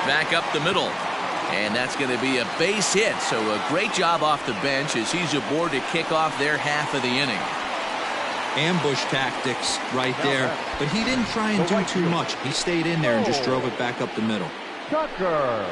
back up the middle. And that's going to be a base hit. So a great job off the bench as he's aboard to kick off their half of the inning. Ambush tactics right there, but he didn't try and do too much. He stayed in there and just drove it back up the middle. Tucker.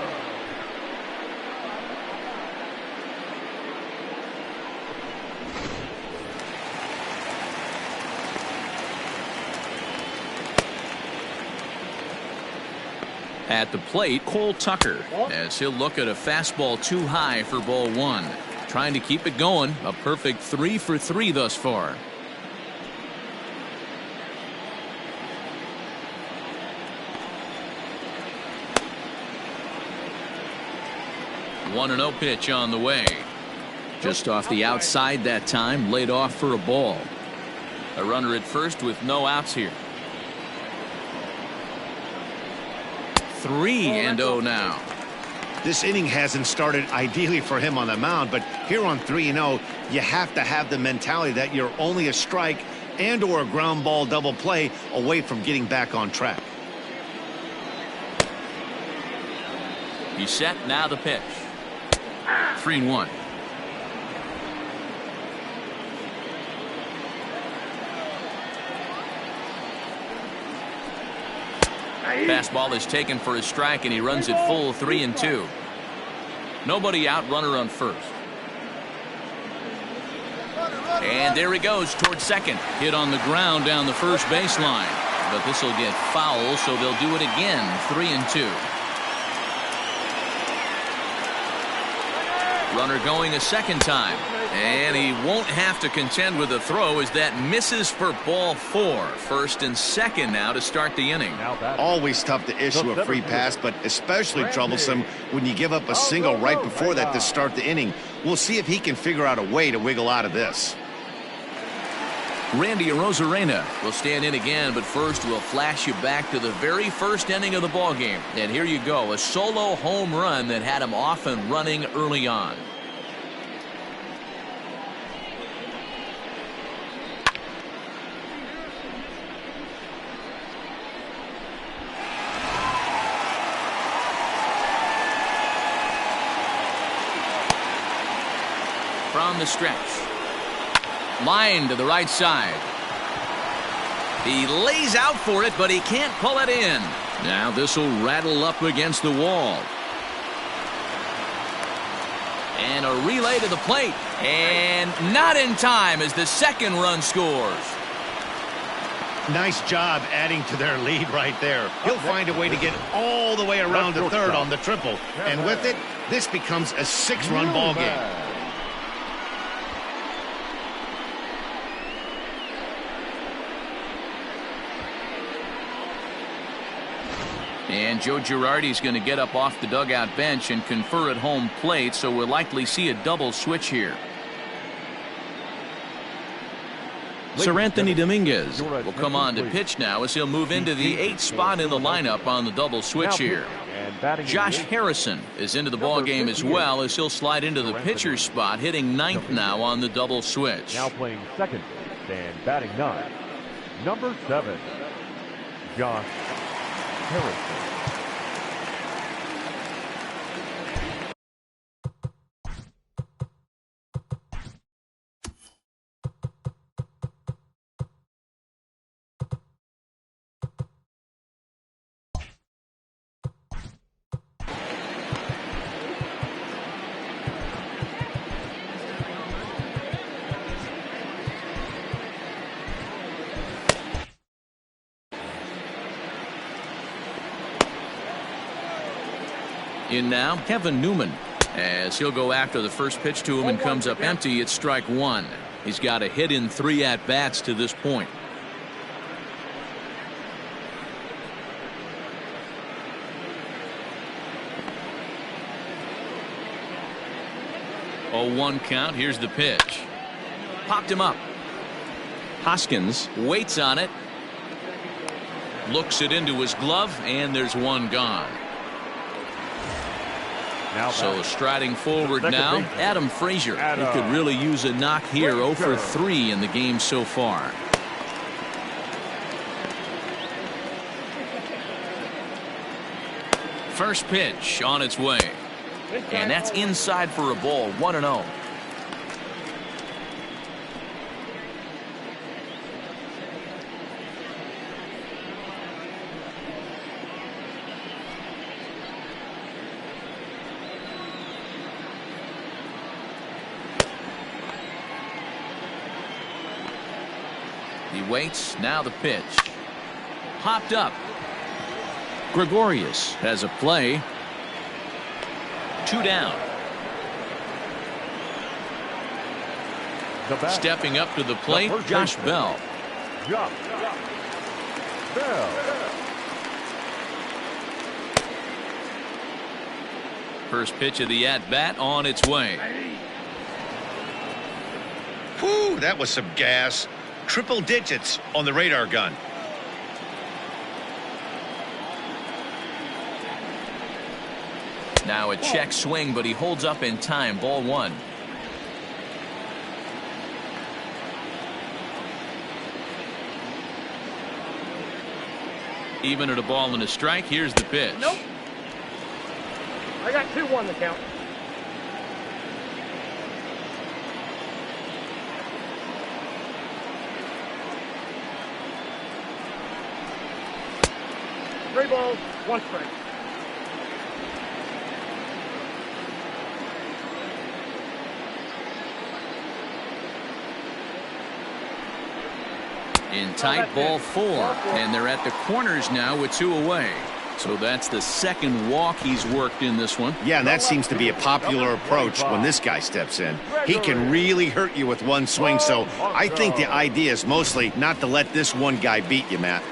At the plate, Cole Tucker, as he'll look at a fastball too high for ball one. Trying to keep it going. A perfect 3 for 3 thus far. One and 0 pitch on the way. Just off the outside that time, laid off for a ball. A runner at first with no outs here. 3-0 now. This inning hasn't started ideally for him on the mound, but here on 3-0, you have to have the mentality that you're only a strike and or a ground ball double play away from getting back on track. He's set, now the pitch. 3-1. Fastball is taken for a strike, and he runs it full 3-2. Nobody out, runner on first. And there he goes towards second. Hit on the ground down the first baseline. But this will get foul, so they'll do it again. 3-2. Runner going a second time. And he won't have to contend with a throw as that misses for ball 4. First and second now to start the inning. Always tough to issue a free pass, but especially troublesome when you give up a single right before that to start the inning. We'll see if he can figure out a way to wiggle out of this. Randy Arozarena will stand in again, but first we'll flash you back to the very first inning of the ballgame. And here you go, a solo home run that had him off and running early on. From the stretch. Line to the right side. He lays out for it, but he can't pull it in. Now this will rattle up against the wall. And a relay to the plate. And not in time as the second run scores. Nice job adding to their lead right there. He'll find a way to get all the way around to third on the triple. And with it, this becomes a 6-run ball game. And Joe Girardi's going to get up off the dugout bench and confer at home plate, so we'll likely see a double switch here. Sir Anthony Dominguez will come on to pitch now as he'll move into the 8th spot in the lineup on the double switch here. Josh Harrison is into the ballgame as well as he'll slide into the pitcher's spot, hitting 9th now on the double switch. Now playing second and batting 9, number 7, Josh Harrison. In now, Kevin Newman, as he'll go after the first pitch to him and comes up empty. It's strike 1. He's got a hit in 3 at-bats to this point. Oh, 1 count. Here's the pitch. Popped him up. Hoskins waits on it. Looks it into his glove, and there's 1 gone. So striding forward now, Adam Frazier. He could really use a knock here. 0 for 3 in the game so far. First pitch on its way. And that's inside for a ball, 1-0. He waits, now the pitch. Hopped up. Gregorius has a play. 2 down. Stepping up to the plate, Josh Bell. First pitch of the at-bat on its way. Whew, that was some gas. Triple digits on the radar gun. Now a check swing, but he holds up in time. Ball 1. Even at a ball and a strike, here's the pitch. Nope. I got 2-1 the count. Three balls, 1 strike. In tight, ball 4, and they're at the corners now with 2 away. So that's the second walk he's worked in this one. Yeah, and that seems to be a popular approach when this guy steps in. He can really hurt you with one swing, so I think the idea is mostly not to let this one guy beat you, Matt.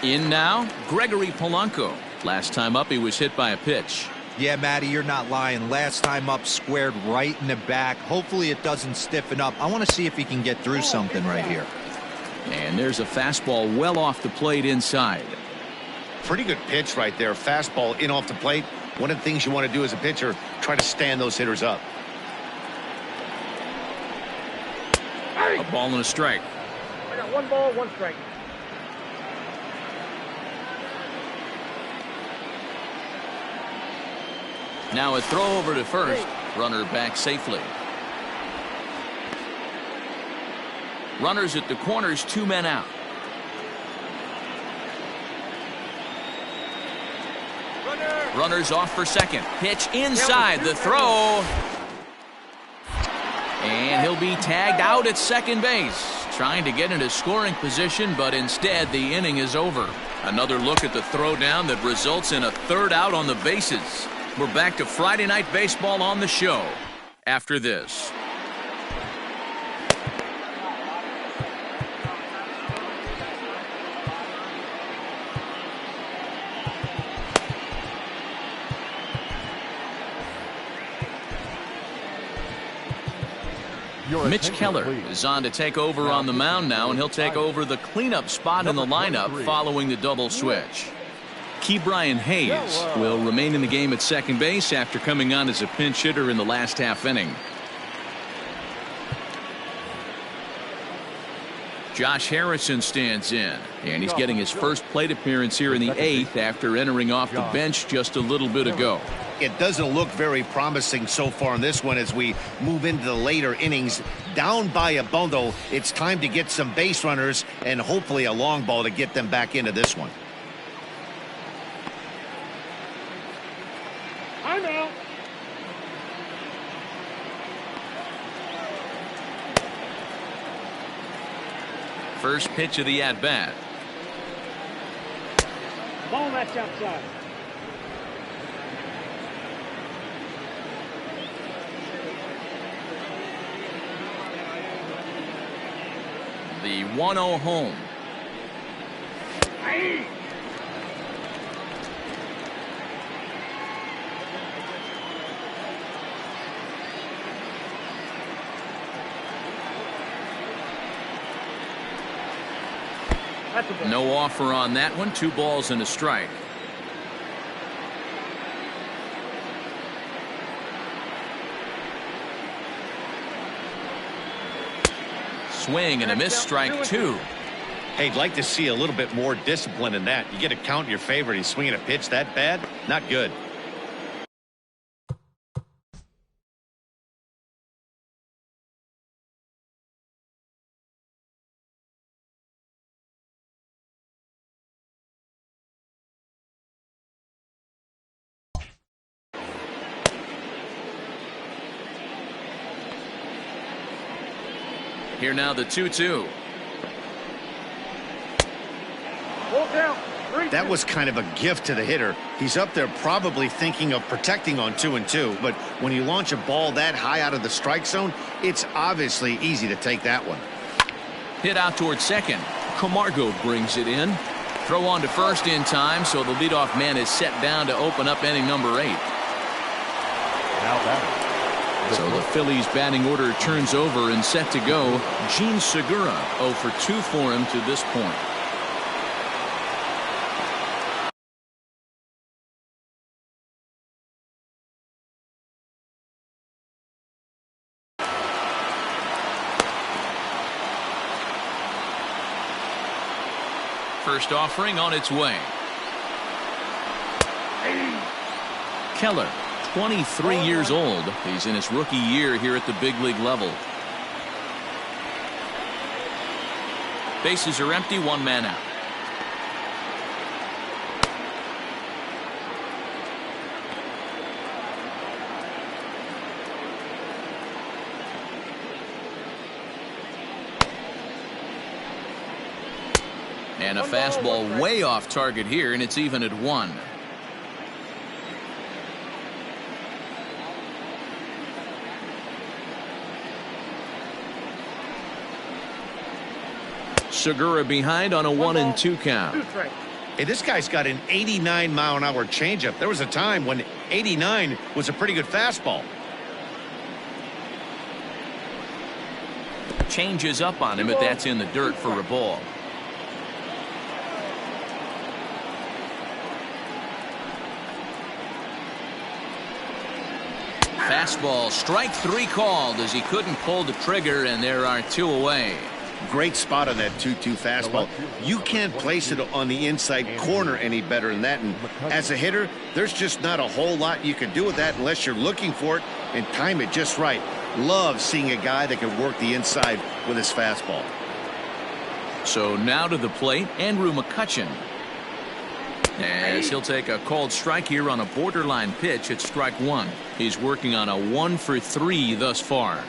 In now, Gregory Polanco. Last time up, he was hit by a pitch. Yeah, Matty, you're not lying. Last time up, squared right in the back. Hopefully it doesn't stiffen up. I want to see if he can get through something right here. And there's a fastball well off the plate inside. Pretty good pitch right there. Fastball in off the plate. One of the things you want to do as a pitcher, try to stand those hitters up. A ball and a strike. I got 1 ball, 1 strike. Now a throw over to first. Runner back safely. Runners at the corners, 2 men out. Runners off for second. Pitch inside the throw. And he'll be tagged out at second base. Trying to get into scoring position, but instead the inning is over. Another look at the throw down that results in a 3rd out on the bases. We're back to Friday Night Baseball on the show after this. Mitch Keller is on to take over on the mound now, and he'll take over the cleanup spot in the lineup following the double switch. Ke'Bryan Hayes will remain in the game at second base after coming on as a pinch hitter in the last half inning. Josh Harrison stands in, and he's getting his first plate appearance here in the 8th after entering off the bench just a little bit ago. It doesn't look very promising so far in this one as we move into the later innings. Down by a bundle, it's time to get some base runners and hopefully a long ball to get them back into this one. I'm out. First pitch of the at-bat. Ball match outside. The 1-0 home. No offer on that one. 2 balls and a strike. Swing and a miss, strike 2. Hey, I'd like to see a little bit more discipline in that. You get a count in your favor. He's swinging a pitch that bad. Not good. Here now the 2-2. That was kind of a gift to the hitter. He's up there probably thinking of protecting on 2-2, but when you launch a ball that high out of the strike zone, it's obviously easy to take that one. Hit out towards second. Camargo brings it in. Throw on to first in time, so the leadoff man is set down to open up inning number 8. Now batting. So the Phillies batting order turns over and set to go. Gene Segura 0 for 2 for him to this point. First offering on its way. Keller, 23 years old. He's in his rookie year here at the big league level. Bases are empty, 1 man out. And a fastball way off target here, and it's even at 1. Segura behind on a 1-2 count. Hey, this guy's got an 89-mile-an-hour changeup. There was a time when 89 was a pretty good fastball. Changes up on him, but that's in the dirt for a ball. Fastball, strike 3 called as he couldn't pull the trigger, and there are 2 away. Great spot on that 2-2 fastball. You can't place it on the inside corner any better than that. And as a hitter, there's just not a whole lot you can do with that unless you're looking for it and time it just right. Love seeing a guy that can work the inside with his fastball. So now to the plate, Andrew McCutchen. As he'll take a called strike here on a borderline pitch at strike 1. He's working on a 1 for 3 thus far.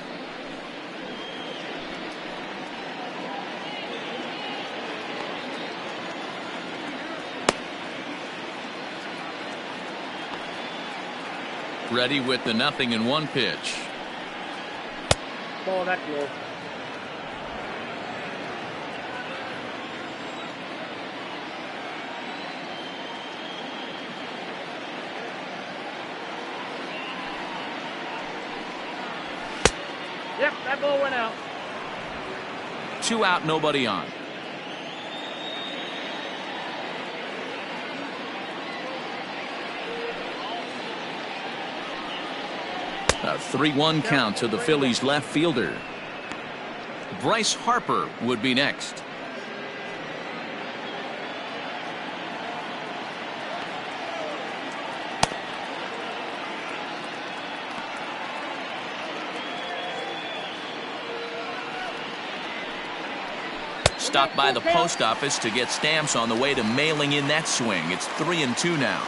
Ready with the 0-1 pitch. Ball that low. Yep, that ball went out. 2 out, nobody on. A 3-1 count to the Phillies left fielder. Bryce Harper would be next. Stopped by the post office to get stamps on the way to mailing in that swing. It's 3-2 now.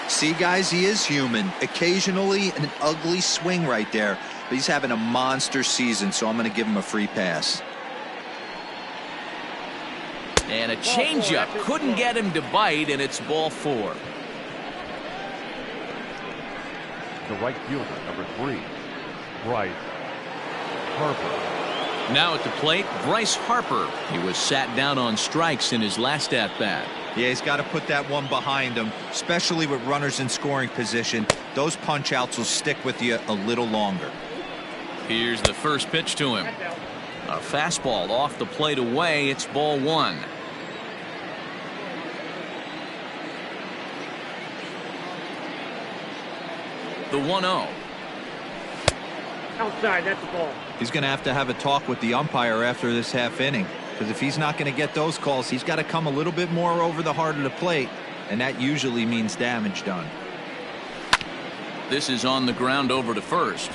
See, guys, he is human. Occasionally an ugly swing right there, but he's having a monster season, so I'm going to give him a free pass. And a changeup couldn't get him to bite, and it's ball 4. The right fielder, number 3, Bryce Harper. Now at the plate, Bryce Harper. He was sat down on strikes in his last at-bat. Yeah, he's got to put that one behind him, especially with runners in scoring position. Those punch-outs will stick with you a little longer. Here's the first pitch to him. A fastball off the plate away. It's ball 1. The 1-0. Outside, that's the ball. He's going to have a talk with the umpire after this half inning, because if he's not going to get those calls, he's got to come a little bit more over the heart of the plate. and that usually means damage done. This is on the ground over to first.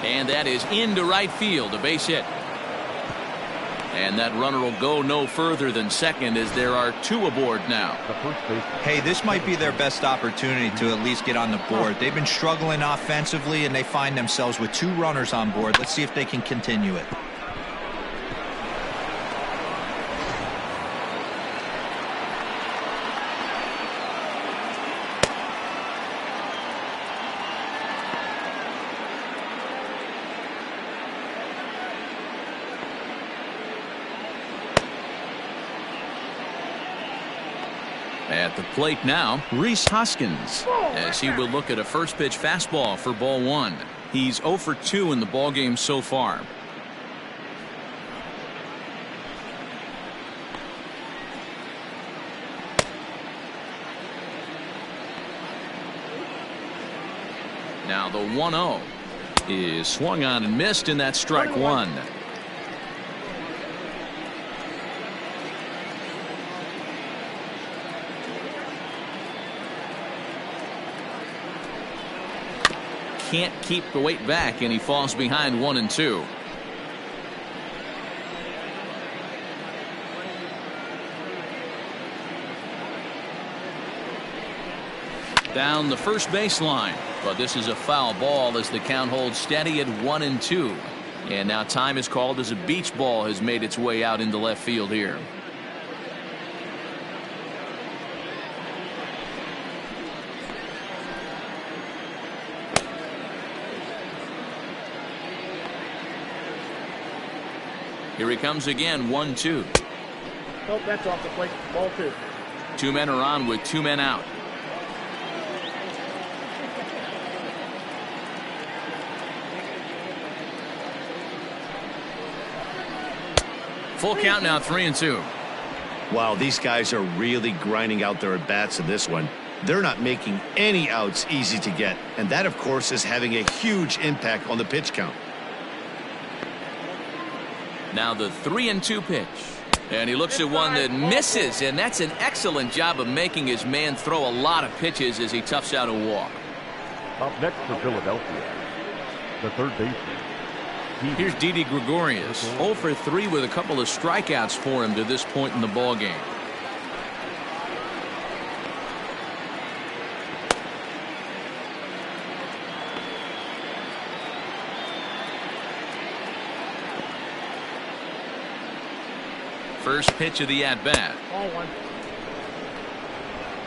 And that is into right field, a base hit. And that runner will go no further than second as there are 2 aboard now. Hey, this might be their best opportunity to at least get on the board. They've been struggling offensively, and they find themselves with 2 runners on board. Let's see if they can continue it. At the plate now, Rhys Hoskins, as he will look at a first pitch fastball for ball 1. He's 0 for 2 in the ballgame so far. Now the 1-0 is swung on and missed, and that's strike 1. Can't keep the weight back, and he falls behind 1 and 2. Down the first baseline, but this is a foul ball as the count holds steady at 1 and 2. And now time is called as a beach ball has made its way out into left field here. Here he comes again, 1-2. Nope, that's off the plate. Ball 2. 2 men are on with 2 men out. Full count now, 3 and 2. Wow, these guys are really grinding out their at-bats in this one. They're not making any outs easy to get, and that, of course, is having a huge impact on the pitch count. Now the 3 and 2 pitch, and he looks at one that misses, and that's an excellent job of making his man throw a lot of pitches as he toughs out a walk. Up next for Philadelphia, the third baseman. Here's Didi Gregorius, 0 for 3 with a couple of strikeouts for him to this point in the ballgame. First pitch of the at-bat. Ball 1.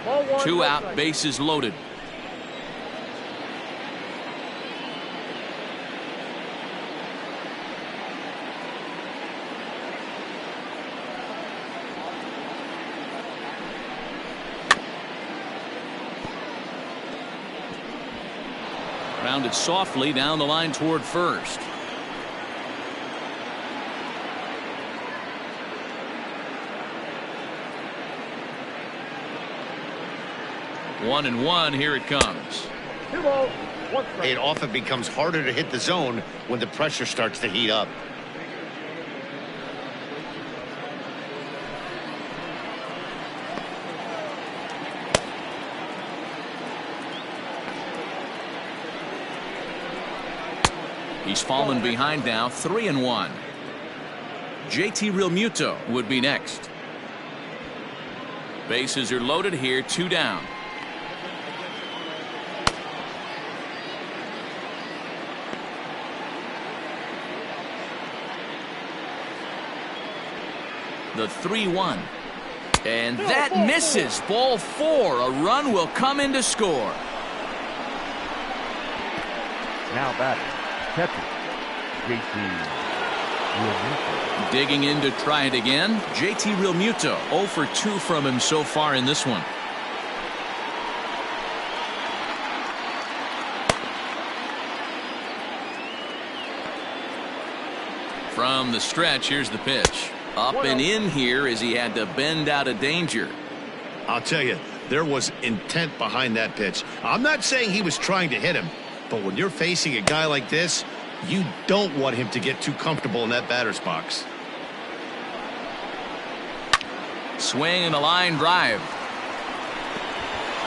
Ball 1. 2 out, bases loaded. Grounded softly down the line toward first. One and 1, here it comes. 2 balls, 1 strike. It often becomes harder to hit the zone when the pressure starts to heat up. He's fallen behind now, 3 and 1. JT Realmuto would be next. Bases are loaded here, 2 down. The 3-1. And that misses. Ball 4. A run will come in to score. Now batting, catcher, JT Realmuto. Digging in to try it again. JT Realmuto, 0 for 2 from him so far in this one. From the stretch, here's the pitch. Up and in here as he had to bend out of danger. I'll tell you, there was intent behind that pitch. I'm not saying he was trying to hit him, but when you're facing a guy like this, you don't want him to get too comfortable in that batter's box. Swing and a line drive.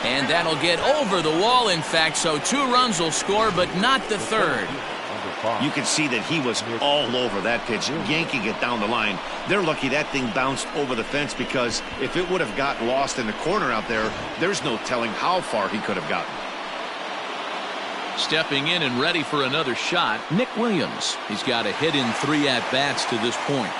And that'll get over the wall, in fact, so 2 runs will score, but not the third. You can see that he was all over that pitch, yanking it down the line. They're lucky that thing bounced over the fence, because if it would have got lost in the corner out there, there's no telling how far he could have gotten. Stepping in and ready for another shot, Nick Williams. He's got a hit in 3 at-bats to this point.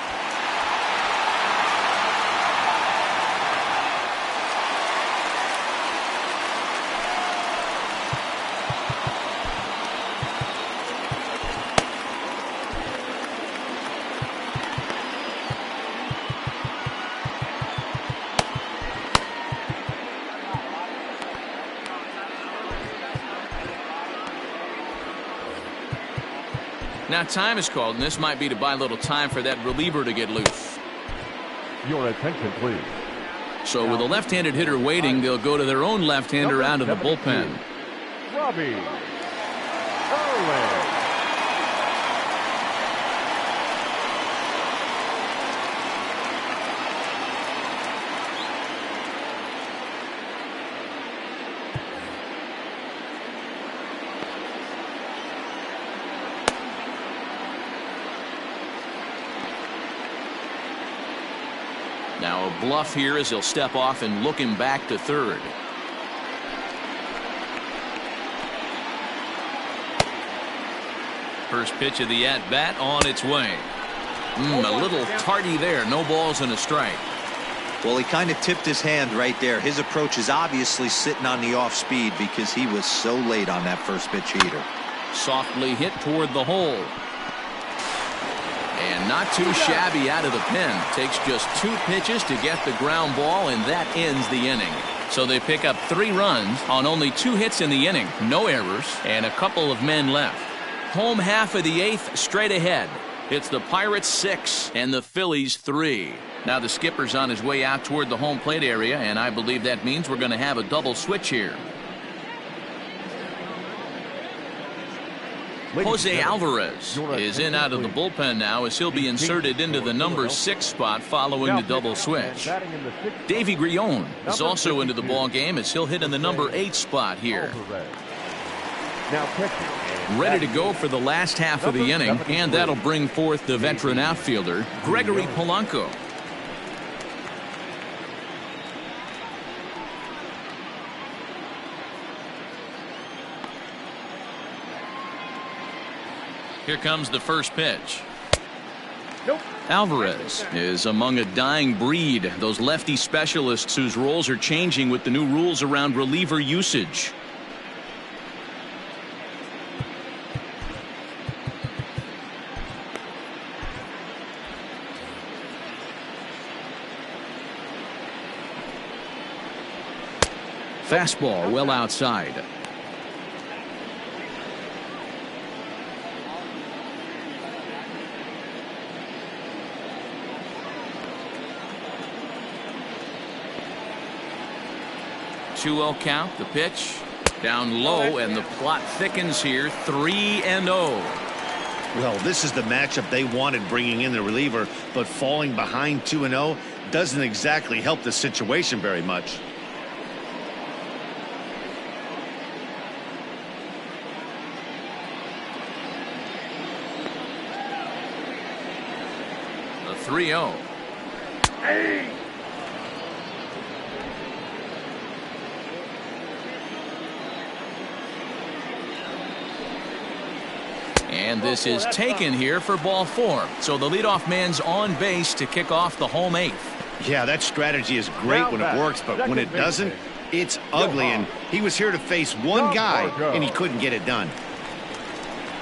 Now time is called, and this might be to buy a little time for that reliever to get loose. Your attention, please. So with a left-handed hitter waiting, they'll go to their own left-hander out of the bullpen. Robbie Erlin. Now a bluff here as he'll step off and look him back to third. First pitch of the at-bat on its way. A little tardy there. No balls and a strike. Well, he kind of tipped his hand right there. His approach is obviously sitting on the off speed because he was so late on that first pitch heater. Softly hit toward the hole. And not too shabby out of the pen. Takes just 2 pitches to get the ground ball, and that ends the inning. So they pick up 3 runs on only 2 hits in the inning. No errors and a couple of men left. Home half of the 8th straight ahead. It's the Pirates 6 and the Phillies 3. Now the skipper's on his way out toward the home plate area, and I believe that means we're going to have a double switch here. Jose Alvarez is in out of the bullpen now as he'll be inserted into the number 6 spot following the double switch. Davey Grion is also into the ball game as he'll hit in the number 8 spot here. Ready to go for the last half of the inning, and that'll bring forth the veteran outfielder, Gregory Polanco. Here comes the first pitch. Alvarez is among a dying breed, those lefty specialists whose roles are changing with the new rules around reliever usage. Fastball well outside. Two-0 count. The pitch down low, and the plot thickens here. 3-0. Well, this is the matchup they wanted, bringing in the reliever, but falling behind 2-0 doesn't exactly help the situation very much. The 3-0. Hey! And this is taken here for ball 4. So the leadoff man's on base to kick off the home 8th. Yeah, that strategy is great when it works, but when it doesn't, it's ugly. And he was here to face one guy, and he couldn't get it done.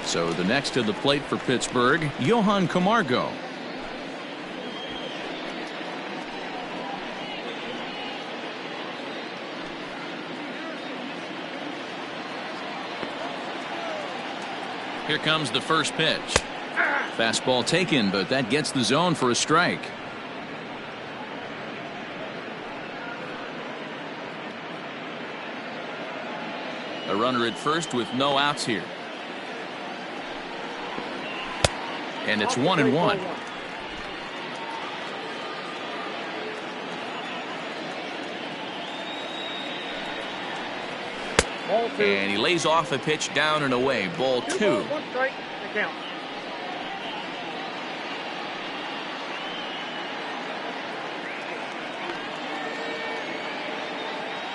So the next to the plate for Pittsburgh, Johan Camargo. Here comes the first pitch. Fastball taken, but that gets the zone for a strike. A runner at first with no outs here. And it's 1-1. Ball 2. And he lays off a pitch down and away. Ball 2. 2 balls, 1 strike. The count.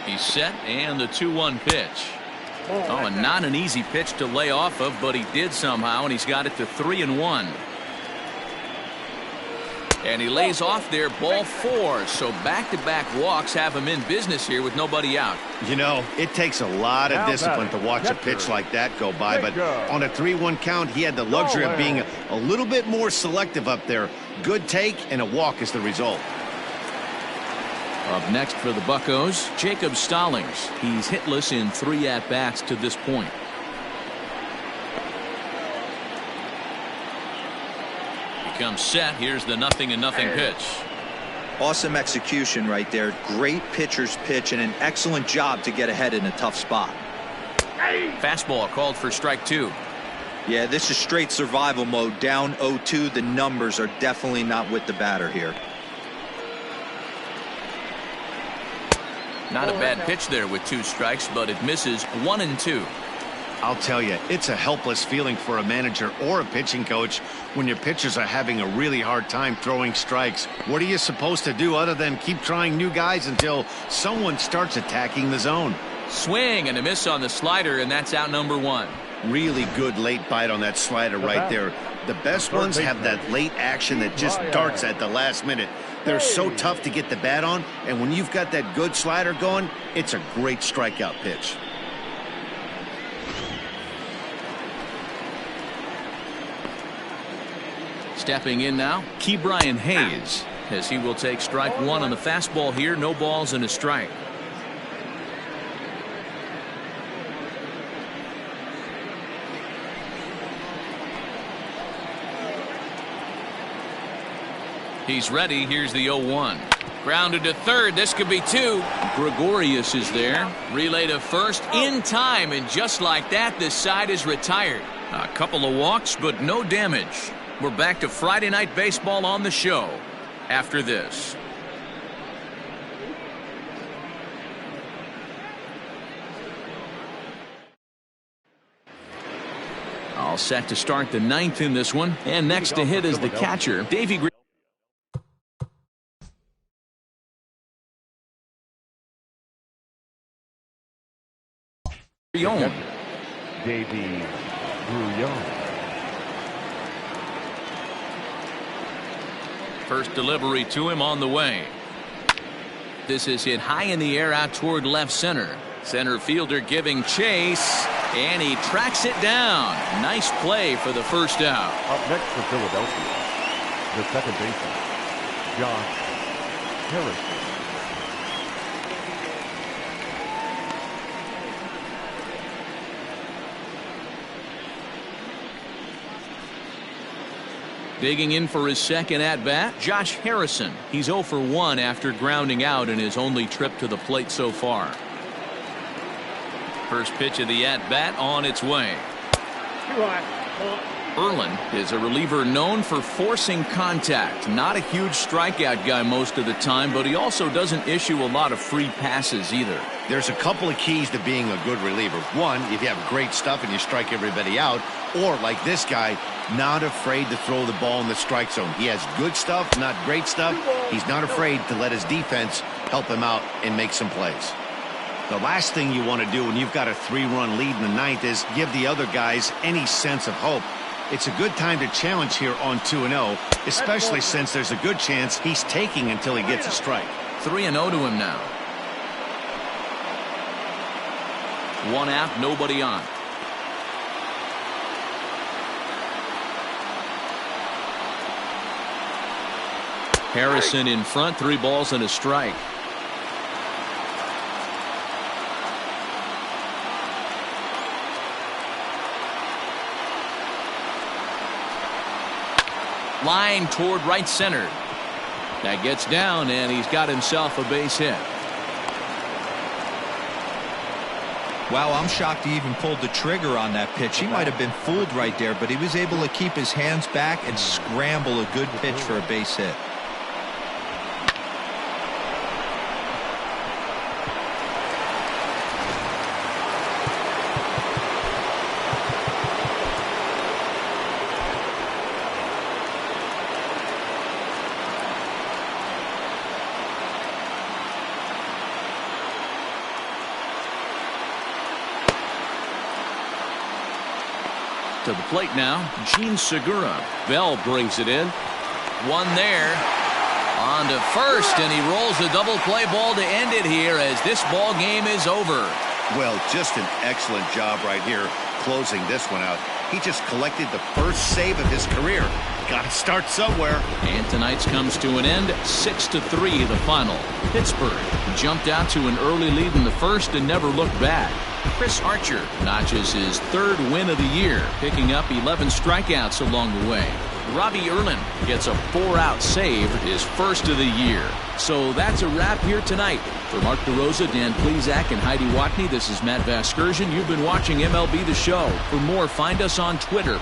He's set, and the 2-1 pitch. Oh, and not an easy pitch to lay off of, but he did somehow, and he's got it to 3-1. And he lays off there, ball 4. So back-to-back walks have him in business here with nobody out. You know, it takes a lot of discipline to watch a pitch like that go by, but on a 3-1 count, he had the luxury of being a little bit more selective up there. Good take, and a walk is the result. Up next for the Buccos, Jacob Stallings. He's hitless in 3 at-bats to this point. He comes set. Here's the 0-0 pitch. Awesome execution right there. Great pitcher's pitch and an excellent job to get ahead in a tough spot. Fastball called for strike 2. Yeah, this is straight survival mode. Down 0-2. The numbers are definitely not with the batter here. Not a bad pitch there with 2 strikes, but it misses 1-2. I'll tell you, it's a helpless feeling for a manager or a pitching coach when your pitchers are having a really hard time throwing strikes. What are you supposed to do other than keep trying new guys until someone starts attacking the zone? Swing and a miss on the slider, and that's out number 1. Really good late bite on that slider right there. The best ones have that late action that just darts at the last minute. They're so tough to get the bat on, and when you've got that good slider going, it's a great strikeout pitch. Stepping in now, Ke'Bryan Hayes, as he will take strike 1 on the fastball here. No balls and a strike. He's ready. Here's the 0-1. Grounded to third. This could be 2. Gregorius is there. Relay to first in time, and just like that, this side is retired. A couple of walks, but no damage. We're back to Friday Night Baseball on the show after this. All set to start the 9th in this one, and next to hit is the catcher, Davey Green. Davey Grullon. First delivery to him on the way. This is hit high in the air out toward left center. Center fielder giving chase, and he tracks it down. Nice play for the first out. Up next for Philadelphia, the second baseman, Josh Harrison. Digging in for his second at-bat, Josh Harrison. He's 0 for 1 after grounding out in his only trip to the plate so far. First pitch of the at-bat on its way. Erlin is a reliever known for forcing contact. Not a huge strikeout guy most of the time, but he also doesn't issue a lot of free passes either. There's a couple of keys to being a good reliever. One, if you have great stuff and you strike everybody out, or like this guy, not afraid to throw the ball in the strike zone. He has good stuff, not great stuff. He's not afraid to let his defense help him out and make some plays. The last thing you want to do when you've got a 3-run lead in the 9th is give the other guys any sense of hope. It's a good time to challenge here on 2-0, especially since there's a good chance he's taking until he gets a strike. 3-0 to him now. 1 out, nobody on. Harrison in front, 3 balls and a strike. Line toward right center. That gets down, and he's got himself a base hit. Wow, I'm shocked he even pulled the trigger on that pitch. He might have been fooled right there, but he was able to keep his hands back and scramble a good pitch for a base hit. To the plate now, Gene Segura. Bell brings it in. One there. On to first, and he rolls the double play ball to end it here as this ball game is over. Well, just an excellent job right here closing this one out. He just collected the first save of his career. Got to start somewhere. And tonight's comes to an end, 6-3 the final. Pittsburgh jumped out to an early lead in the first and never looked back. Chris Archer notches his third win of the year, picking up 11 strikeouts along the way. Robbie Erlin gets a 4-out save, his first of the year. So that's a wrap here tonight. For Mark DeRosa, Dan Plesac, and Heidi Watney, this is Matt Vasgersian. You've been watching MLB The Show. For more, find us on Twitter